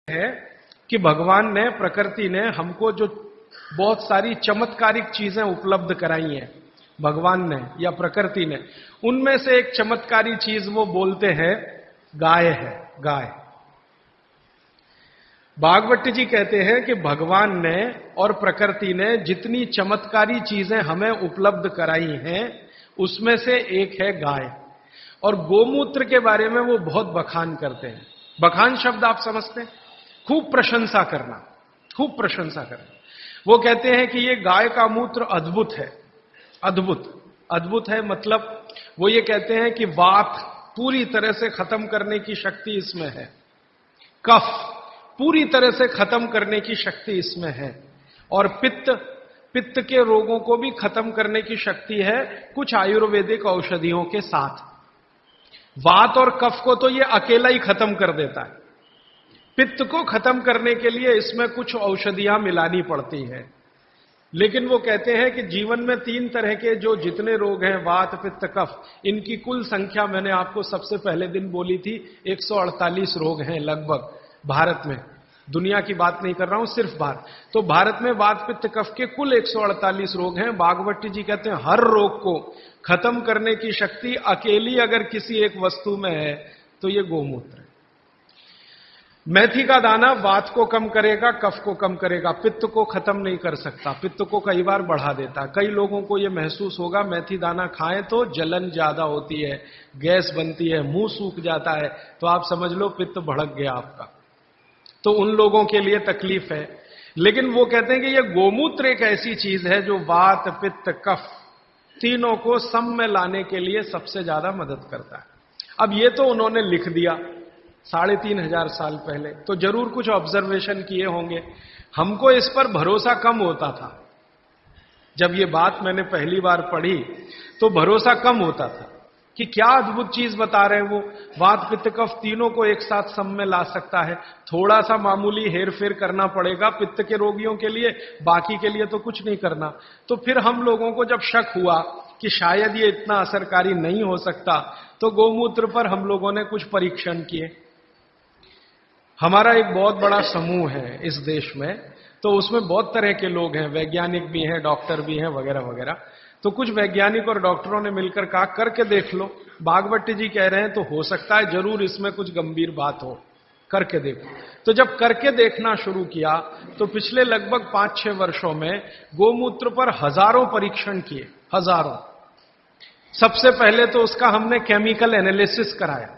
है कि भगवान ने, प्रकृति ने हमको जो बहुत सारी चमत्कारिक चीजें उपलब्ध कराई हैं, भगवान ने या प्रकृति ने, उनमें से एक चमत्कारी चीज वो बोलते हैं गाय है। गाय। भागवत जी कहते हैं कि भगवान ने और प्रकृति ने जितनी चमत्कारी चीजें हमें उपलब्ध कराई हैं उसमें से एक है गाय। और गोमूत्र के बारे में वो बहुत बखान करते हैं। बखान शब्द आप समझते हैं? खूब प्रशंसा करना, खूब प्रशंसा करना। वो कहते हैं कि ये गाय का मूत्र अद्भुत है। अद्भुत, अद्भुत है मतलब वो ये कहते हैं कि वात पूरी तरह से खत्म करने की शक्ति इसमें है, कफ पूरी तरह से खत्म करने की शक्ति इसमें है, और पित्त के रोगों को भी खत्म करने की शक्ति है कुछ आयुर्वेदिक औषधियों के साथ। वात और कफ को तो ये अकेला ही खत्म कर देता है, पित्त को खत्म करने के लिए इसमें कुछ औषधियां मिलानी पड़ती हैं। लेकिन वो कहते हैं कि जीवन में 3 तरह के जो जितने रोग हैं, वात, पित्त, कफ, इनकी कुल संख्या मैंने आपको सबसे पहले दिन बोली थी 148 रोग हैं लगभग भारत में। दुनिया की बात नहीं कर रहा हूं, सिर्फ भारत। तो भारत में वात, पित्त, कफ के कुल 148 रोग हैं। भागवत जी कहते हैं हर रोग को खत्म करने की शक्ति अकेली अगर किसी एक वस्तु में है तो ये गोमूत्र है। मेथी का दाना वात को कम करेगा, कफ को कम करेगा, पित्त को खत्म नहीं कर सकता, पित्त को कई बार बढ़ा देता। कई लोगों को यह महसूस होगा मेथी दाना खाएं तो जलन ज्यादा होती है, गैस बनती है, मुंह सूख जाता है, तो आप समझ लो पित्त भड़क गया आपका। तो उन लोगों के लिए तकलीफ है। लेकिन वो कहते हैं कि यह गोमूत्र एक ऐसी चीज है जो वात, पित्त, कफ तीनों को सम में लाने के लिए सबसे ज्यादा मदद करता है। अब ये तो उन्होंने लिख दिया 3500 साल पहले, तो जरूर कुछ ऑब्जर्वेशन किए होंगे। हमको इस पर भरोसा कम होता था। जब ये बात मैंने पहली बार पढ़ी तो भरोसा कम होता था कि क्या अद्भुत चीज बता रहे हैं वो, वात, पित्त, कफ तीनों को एक साथ सम में ला सकता है। थोड़ा सा मामूली हेर फेर करना पड़ेगा पित्त के रोगियों के लिए, बाकी के लिए तो कुछ नहीं करना। तो फिर हम लोगों को जब शक हुआ कि शायद ये इतना असरकारी नहीं हो सकता, तो गोमूत्र पर हम लोगों ने कुछ परीक्षण किए। हमारा एक बहुत बड़ा समूह है इस देश में, तो उसमें बहुत तरह के लोग हैं, वैज्ञानिक भी हैं, डॉक्टर भी हैं, वगैरह वगैरह। तो कुछ वैज्ञानिक और डॉक्टरों ने मिलकर कहा करके देख लो। भागवत जी कह रहे हैं तो हो सकता है जरूर इसमें कुछ गंभीर बात हो, करके देखो। तो जब करके देखना शुरू किया तो पिछले लगभग 5-6 वर्षों में गोमूत्र पर हजारों परीक्षण किए, हजारों। सबसे पहले तो उसका हमने केमिकल एनालिसिस कराया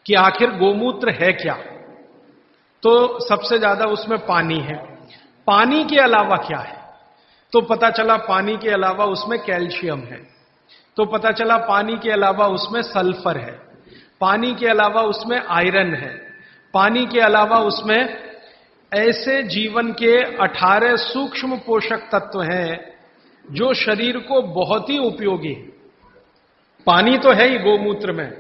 कि आखिर गोमूत्र है क्या। तो सबसे ज्यादा उसमें पानी है। पानी के अलावा क्या है? तो पता चला पानी के अलावा उसमें कैल्शियम है। तो पता चला पानी के अलावा उसमें सल्फर है। पानी के अलावा उसमें आयरन है। पानी के अलावा उसमें ऐसे जीवन के 18 सूक्ष्म पोषक तत्व हैं जो शरीर को बहुत ही उपयोगी है। पानी तो है ही गोमूत्र में,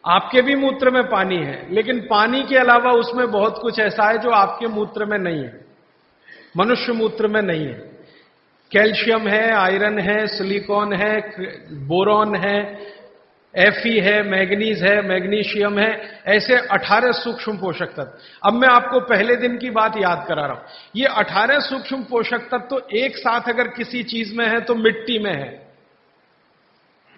आपके भी मूत्र में पानी है, लेकिन पानी के अलावा उसमें बहुत कुछ ऐसा है जो आपके मूत्र में नहीं है, मनुष्य मूत्र में नहीं है। कैल्शियम है, आयरन है, सिलिकॉन है, बोरॉन है, Fe है, मैग्नीज है, मैग्नीशियम है, ऐसे 18 सूक्ष्म पोषक तत्व। अब मैं आपको पहले दिन की बात याद करा रहा हूं। ये 18 सूक्ष्म पोषक तत्व तो एक साथ अगर किसी चीज में है तो मिट्टी में है,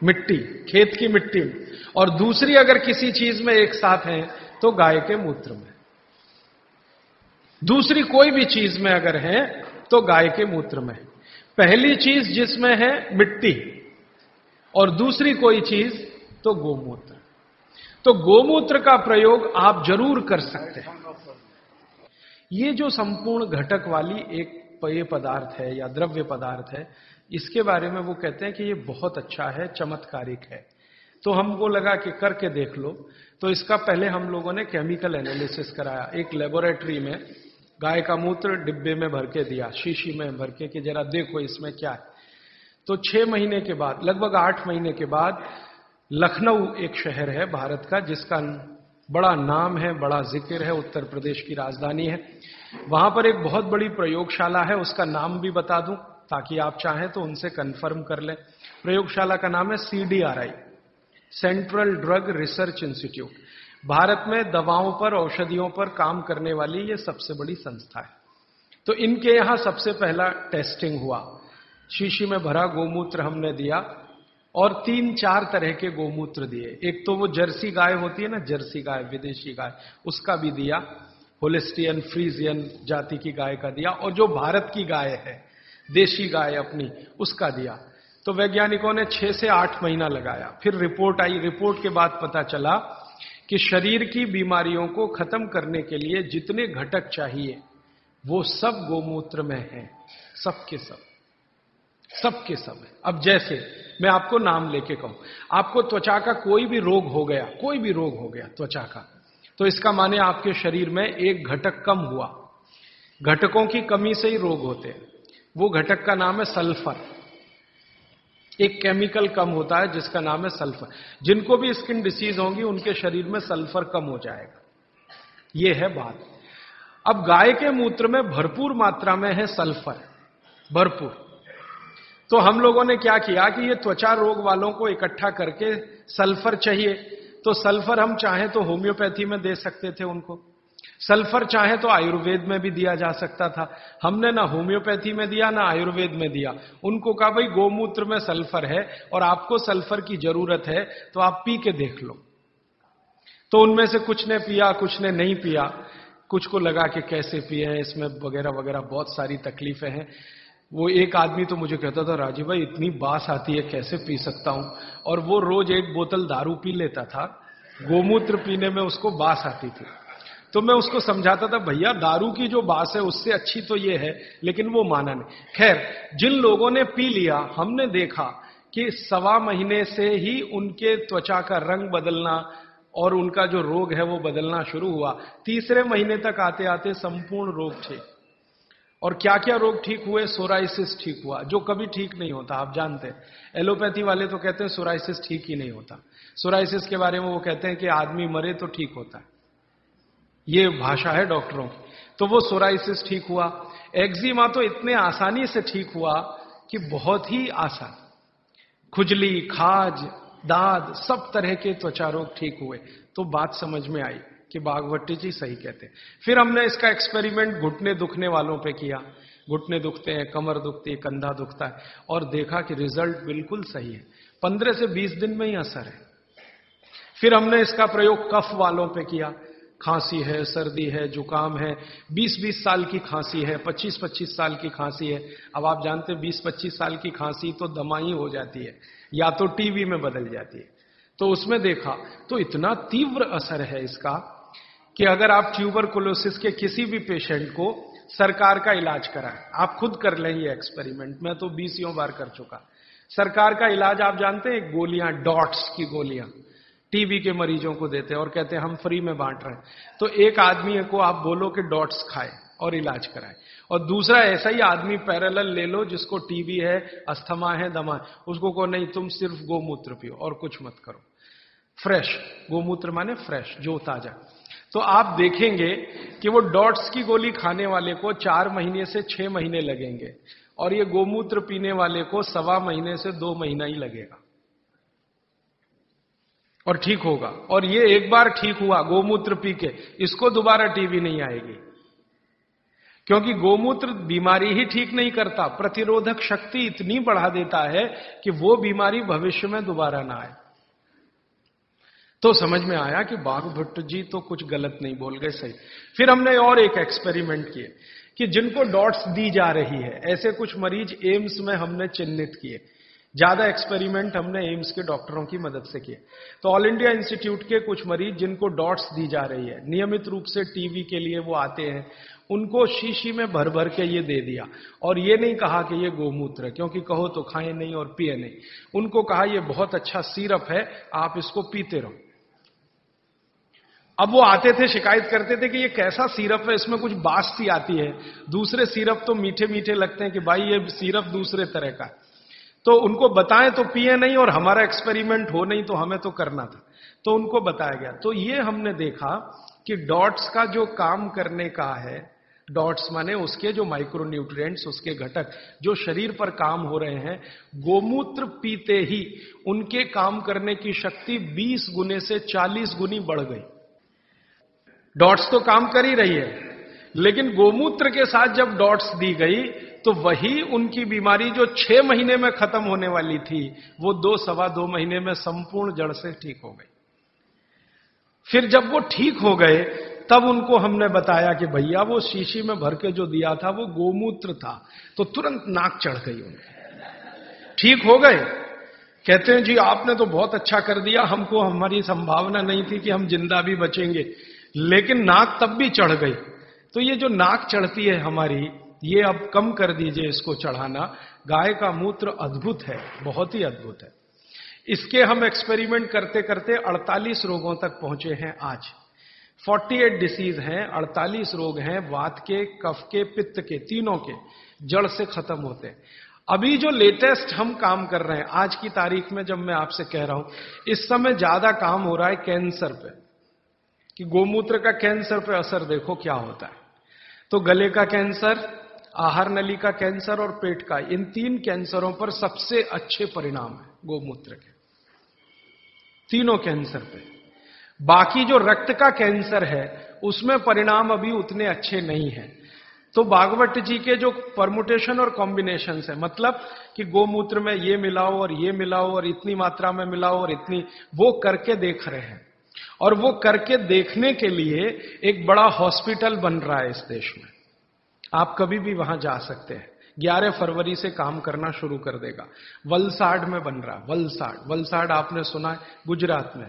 मिट्टी, खेत की मिट्टी में, और दूसरी अगर किसी चीज में एक साथ है तो गाय के मूत्र में। दूसरी कोई भी चीज में अगर है तो गाय के मूत्र में। पहली चीज जिसमें है मिट्टी और दूसरी कोई चीज तो गोमूत्र। तो गोमूत्र का प्रयोग आप जरूर कर सकते हैं। ये जो संपूर्ण घटक वाली एक पेय पदार्थ है या द्रव्य पदार्थ है, इसके बारे में वो कहते हैं कि ये बहुत अच्छा है, चमत्कारिक है। तो हमको लगा कि करके देख लो। तो इसका पहले हम लोगों ने केमिकल एनालिसिस कराया। एक लेबोरेटरी में गाय का मूत्र डिब्बे में भर के दिया, शीशी में भर के, कि जरा देखो इसमें क्या है। तो 6 महीने के बाद, लगभग 8 महीने के बाद, लखनऊ एक शहर है भारत का जिसका बड़ा नाम है, बड़ा जिक्र है, उत्तर प्रदेश की राजधानी है। वहां पर एक बहुत बड़ी प्रयोगशाला है, उसका नाम भी बता दूं ताकि आप चाहें तो उनसे कंफर्म कर लें। प्रयोगशाला का नाम है CDRI, central drug research institute. Bharat में दवाओं पर, औषधियों पर काम करने वाली ये सबसे बड़ी संस्था है। तो इनके यहां सबसे पहला टेस्टिंग हुआ। शीशी में भरा गोमूत्र हमने दिया और 3-4 तरह के गोमूत्र दिए। एक तो वो जर्सी गाय होती है ना, जर्सी गाय, विदेशी गाय, उसका भी दिया, होलिस्टियन फ्रीजियन जाति की गाय का दिया, और जो भारत की गाय है, देशी गाय अपनी, उसका दिया। तो वैज्ञानिकों ने 6 से 8 महीना लगाया। फिर रिपोर्ट आई। रिपोर्ट के बाद पता चला कि शरीर की बीमारियों को खत्म करने के लिए जितने घटक चाहिए वो सब गोमूत्र में हैं, सबके सब है। अब जैसे मैं आपको नाम लेके कहूं, आपको त्वचा का कोई भी रोग हो गया त्वचा का, तो इसका माने आपके शरीर में एक घटक कम हुआ। घटकों की कमी से ही रोग होते हैं। वो घटक का नाम है सल्फर। एक केमिकल कम होता है जिसका नाम है सल्फर। जिनको भी स्किन डिसीज होंगी उनके शरीर में सल्फर कम हो जाएगा। ये है बात। अब गाय के मूत्र में भरपूर मात्रा में है सल्फर, भरपूर। तो हम लोगों ने क्या किया कि ये त्वचा रोग वालों को इकट्ठा करके, सल्फर चाहिए तो सल्फर हम चाहें तो होम्योपैथी में दे सकते थे उनको, सल्फर चाहे तो आयुर्वेद में भी दिया जा सकता था। हमने ना होम्योपैथी में दिया ना आयुर्वेद में दिया। उनको कहा भाई गोमूत्र में सल्फर है और आपको सल्फर की जरूरत है तो आप पी के देख लो। तो उनमें से कुछ ने पिया, कुछ ने नहीं पिया, कुछ को लगा कि कैसे पिए हैं, इसमें वगैरह वगैरह बहुत सारी तकलीफें हैं। वो एक आदमी तो मुझे कहता था, राजीव भाई इतनी बास आती है, कैसे पी सकता हूं। और वो रोज 1 बोतल दारू पी लेता था, गोमूत्र पीने में उसको बास आती थी। तो मैं उसको समझाता था, भैया दारू की जो बास है उससे अच्छी तो ये है, लेकिन वो माना नहीं। खैर, जिन लोगों ने पी लिया, हमने देखा कि 1.25 महीने से ही उनके त्वचा का रंग बदलना और उनका जो रोग है वो बदलना शुरू हुआ। 3रे महीने तक आते आते संपूर्ण रोग ठीक। और क्या क्या रोग ठीक हुए? सोराइसिस ठीक हुआ, जो कभी ठीक नहीं होता, आप जानते हैं। एलोपैथी वाले तो कहते हैं सोराइसिस ठीक ही नहीं होता। सोराइसिस के बारे में वो कहते हैं कि आदमी मरे तो ठीक होता है, ये भाषा है डॉक्टरों की। तो वो सोराइसिस ठीक हुआ। एक्जिमा तो इतने आसानी से ठीक हुआ कि बहुत ही आसान। खुजली, खाज, दाद, सब तरह के त्वचा रोग ठीक हुए। तो बात समझ में आई कि बागभट्टी जी सही कहते हैं। फिर हमने इसका एक्सपेरिमेंट घुटने दुखने वालों पे किया। घुटने दुखते हैं, कमर दुखती है, कंधा दुखता है, और देखा कि रिजल्ट बिल्कुल सही है। 15 से 20 दिन में ही असर है। फिर हमने इसका प्रयोग कफ वालों पे किया। खांसी है, सर्दी है, जुकाम है, 20-20 साल की खांसी है, 25-25 साल की खांसी है। अब आप जानते हैं 20-25 साल की खांसी तो दमाई हो जाती है या तो टीबी में बदल जाती है। तो उसमें देखा तो इतना तीव्र असर है इसका कि अगर आप ट्यूबरकुलोसिस के किसी भी पेशेंट को सरकार का इलाज कराएं, आप खुद कर लें ये एक्सपेरिमेंट, मैं तो 20 बार कर चुका। सरकार का इलाज आप जानते हैं, गोलियां, डॉट्स की गोलियां टीबी के मरीजों को देते हैं और कहते हैं हम फ्री में बांट रहे हैं। तो एक आदमी को आप बोलो कि डॉट्स खाए और इलाज कराए, और दूसरा ऐसा ही आदमी पैरेलल ले लो जिसको टीबी है, अस्थमा है, दमा है, उसको कहो नहीं तुम सिर्फ गोमूत्र पियो और कुछ मत करो। फ्रेश गोमूत्र माने फ्रेश, जो ताजा। तो आप देखेंगे कि वो डॉट्स की गोली खाने वाले को 4 महीने से 6 महीने लगेंगे और ये गोमूत्र पीने वाले को 1.25 महीने से 2 महीना ही लगेगा और ठीक होगा। और ये एक बार ठीक हुआ गोमूत्र पी के, इसको दोबारा टीबी नहीं आएगी, क्योंकि गोमूत्र बीमारी ही ठीक नहीं करता, प्रतिरोधक शक्ति इतनी बढ़ा देता है कि वो बीमारी भविष्य में दोबारा ना आए। तो समझ में आया कि बागभट्ट जी तो कुछ गलत नहीं बोल गए, सही। फिर हमने और एक एक्सपेरिमेंट किए कि जिनको डॉट्स दी जा रही है, ऐसे कुछ मरीज एम्स में हमने चिन्हित किए। ज्यादा एक्सपेरिमेंट हमने एम्स के डॉक्टरों की मदद से किए। तो ऑल इंडिया इंस्टीट्यूट के कुछ मरीज जिनको डॉट्स दी जा रही है, नियमित रूप से टीबी के लिए वो आते हैं, उनको शीशी में भर भर के ये दे दिया। और ये नहीं कहा कि ये गोमूत्र है, क्योंकि कहो तो खाए नहीं और पिए नहीं। उनको कहा ये बहुत अच्छा सिरप है, आप इसको पीते रहो। अब वो आते थे, शिकायत करते थे कि ये कैसा सिरप है, इसमें कुछ बास सी आती है, दूसरे सिरप तो मीठे मीठे लगते हैं कि भाई ये सिरप दूसरे तरह का। तो उनको बताएं तो पिए नहीं, और हमारा एक्सपेरिमेंट हो नहीं तो हमें तो करना था, तो उनको बताया गया। तो ये हमने देखा कि डॉट्स का जो काम करने का है, डॉट्स माने उसके जो माइक्रोन्यूट्रिएंट्स, उसके घटक जो शरीर पर काम हो रहे हैं, गोमूत्र पीते ही उनके काम करने की शक्ति 20 गुने से 40 गुनी बढ़ गई। डॉट्स तो काम कर ही रही है, लेकिन गोमूत्र के साथ जब डॉट्स दी गई तो वही उनकी बीमारी जो 6 महीने में खत्म होने वाली थी, वो 2-2.25 महीने में संपूर्ण जड़ से ठीक हो गई। फिर जब वो ठीक हो गए तब उनको हमने बताया कि भैया वो शीशी में भर के जो दिया था वो गोमूत्र था, तो तुरंत नाक चढ़ गई उनकी, ठीक हो गए। कहते हैं जी आपने तो बहुत अच्छा कर दिया, हमको हमारी संभावना नहीं थी कि हम जिंदा भी बचेंगे, लेकिन नाक तब भी चढ़ गई। तो ये जो नाक चढ़ती है हमारी, ये अब कम कर दीजिए इसको चढ़ाना। गाय का मूत्र अद्भुत है, बहुत ही अद्भुत है। इसके हम एक्सपेरिमेंट करते करते 48 रोगों तक पहुंचे हैं आज। 48 डिसीज हैं, 48 रोग हैं, वात के, कफ के, पित्त के, तीनों के जड़ से खत्म होते हैं। अभी जो लेटेस्ट हम काम कर रहे हैं आज की तारीख में, जब मैं आपसे कह रहा हूं, इस समय ज्यादा काम हो रहा है कैंसर पे, कि गोमूत्र का कैंसर पे असर देखो क्या होता है। तो गले का कैंसर, आहार नली का कैंसर और पेट का, इन 3 कैंसरों पर सबसे अच्छे परिणाम है गोमूत्र के, तीनों कैंसर पे। बाकी जो रक्त का कैंसर है उसमें परिणाम अभी उतने अच्छे नहीं हैं। तो भागवत जी के जो परमुटेशन और कॉम्बिनेशन है, मतलब कि गोमूत्र में ये मिलाओ और ये मिलाओ और इतनी मात्रा में मिलाओ और इतनी, वो करके देख रहे हैं। और वो करके देखने के लिए एक बड़ा हॉस्पिटल बन रहा है इस देश में, आप कभी भी वहां जा सकते हैं। 11 फरवरी से काम करना शुरू कर देगा। वलसाड में बन रहा है, वलसाड आपने सुना है, गुजरात में।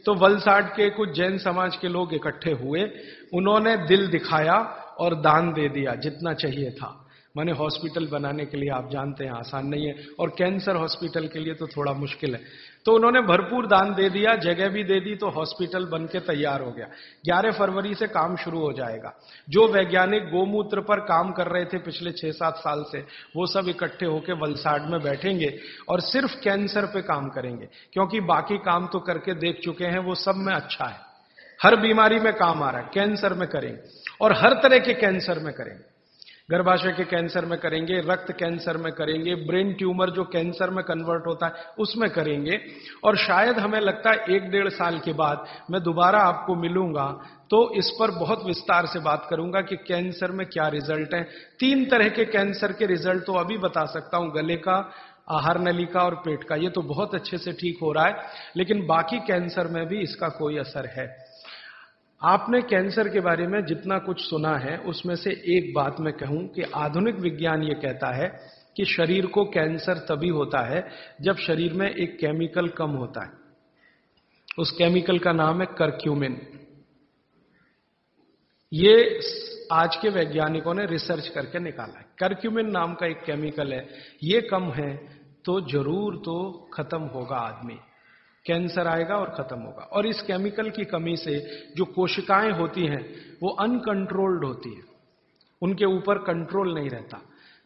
तो वलसाड के कुछ जैन समाज के लोग इकट्ठे हुए, उन्होंने दिल दिखाया और दान दे दिया जितना चाहिए था। माने हॉस्पिटल बनाने के लिए आप जानते हैं आसान नहीं है, और कैंसर हॉस्पिटल के लिए तो थोड़ा मुश्किल है। तो उन्होंने भरपूर दान दे दिया, जगह भी दे दी, तो हॉस्पिटल बन के तैयार हो गया। 11 फरवरी से काम शुरू हो जाएगा। जो वैज्ञानिक गोमूत्र पर काम कर रहे थे पिछले 6-7 साल से, वो सब इकट्ठे होकर वलसाड में बैठेंगे और सिर्फ कैंसर पे काम करेंगे, क्योंकि बाकी काम तो करके देख चुके हैं, वो सब में अच्छा है। हर बीमारी में काम आ रहा है, कैंसर में करेंगे, और हर तरह के कैंसर में करेंगे। गर्भाशय के कैंसर में करेंगे, रक्त कैंसर में करेंगे, ब्रेन ट्यूमर जो कैंसर में कन्वर्ट होता है उसमें करेंगे। और शायद हमें लगता है 1-1.5 साल के बाद मैं दोबारा आपको मिलूंगा तो इस पर बहुत विस्तार से बात करूंगा कि कैंसर में क्या रिजल्ट है। 3 तरह के कैंसर के रिजल्ट तो अभी बता सकता हूं, गले का, आहार नली का और पेट का। ये तो बहुत अच्छे से ठीक हो रहा है, लेकिन बाकी कैंसर में भी इसका कोई असर है। आपने कैंसर के बारे में जितना कुछ सुना है उसमें से एक बात मैं कहूं कि आधुनिक विज्ञान ये कहता है कि शरीर को कैंसर तभी होता है जब शरीर में एक केमिकल कम होता है। उस केमिकल का नाम है करक्यूमिन। ये आज के वैज्ञानिकों ने रिसर्च करके निकाला है। करक्यूमिन नाम का एक केमिकल है, ये कम है तो जरूर तो खत्म होगा आदमी, कैंसर आएगा और खत्म होगा। और इस केमिकल की कमी से जो कोशिकाएं होती हैं वो अनकंट्रोल्ड होती है, उनके ऊपर कंट्रोल नहीं रहता,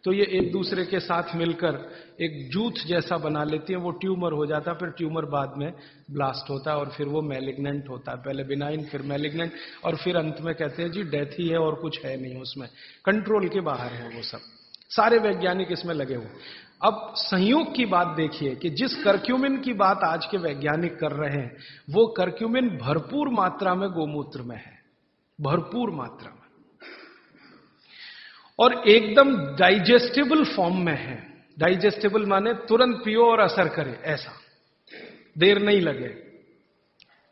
तो ये एक दूसरे के साथ मिलकर एक जूथ जैसा बना लेती हैं, वो ट्यूमर हो जाता है। फिर ट्यूमर बाद में ब्लास्ट होता है और फिर वो मैलिग्नेंट होता है, पहले बिनाइन फिर मैलिग्नेंट, और फिर अंत में कहते हैं जी डेथ ही है और कुछ है नहीं, उसमें कंट्रोल के बाहर है वो सब। सारे वैज्ञानिक इसमें लगे हुए। अब संयोग की बात देखिए कि जिस करक्यूमिन की बात आज के वैज्ञानिक कर रहे हैं, वो करक्यूमिन भरपूर मात्रा में गोमूत्र में है, भरपूर मात्रा में, और एकदम डाइजेस्टेबल फॉर्म में है। डाइजेस्टेबल माने तुरंत पियो और असर करे, ऐसा देर नहीं लगे।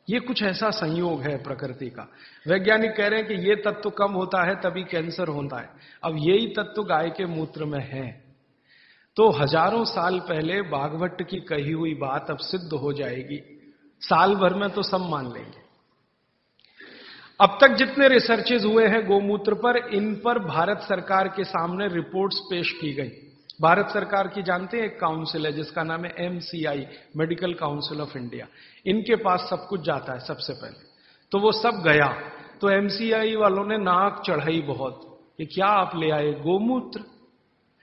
ये कुछ ऐसा संयोग है प्रकृति का। वैज्ञानिक कह रहे हैं कि ये तत्व कम होता है तभी कैंसर होता है। अब यही तत्व गाय के मूत्र में है। तो हजारों साल पहले भागवत की कही हुई बात अब सिद्ध हो जाएगी, साल भर में तो सब मान लेंगे। अब तक जितने रिसर्चेज हुए हैं गोमूत्र पर, इन पर भारत सरकार के सामने रिपोर्ट्स पेश की गई। भारत सरकार की जानते हैं एक काउंसिल है जिसका नाम है MCI, medical council of India. इनके पास सब कुछ जाता है सबसे पहले, तो वो सब गया। तो MCI वालों ने नाक चढ़ाई बहुत, ये क्या आप ले आए गोमूत्र,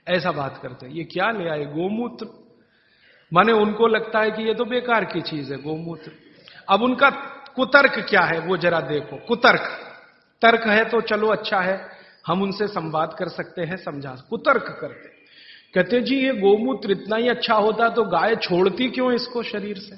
ऐसा बात करते हैं, ये क्या ले आए गोमूत्र। माने उनको लगता है कि ये तो बेकार की चीज है गोमूत्र। अब उनका कुतर्क क्या है वो जरा देखो। कुतर्क, तर्क है तो चलो अच्छा है, हम उनसे संवाद कर सकते हैं, समझा। कुतर्क करते, कहते जी ये गोमूत्र इतना ही अच्छा होता तो गाय छोड़ती क्यों इसको शरीर से।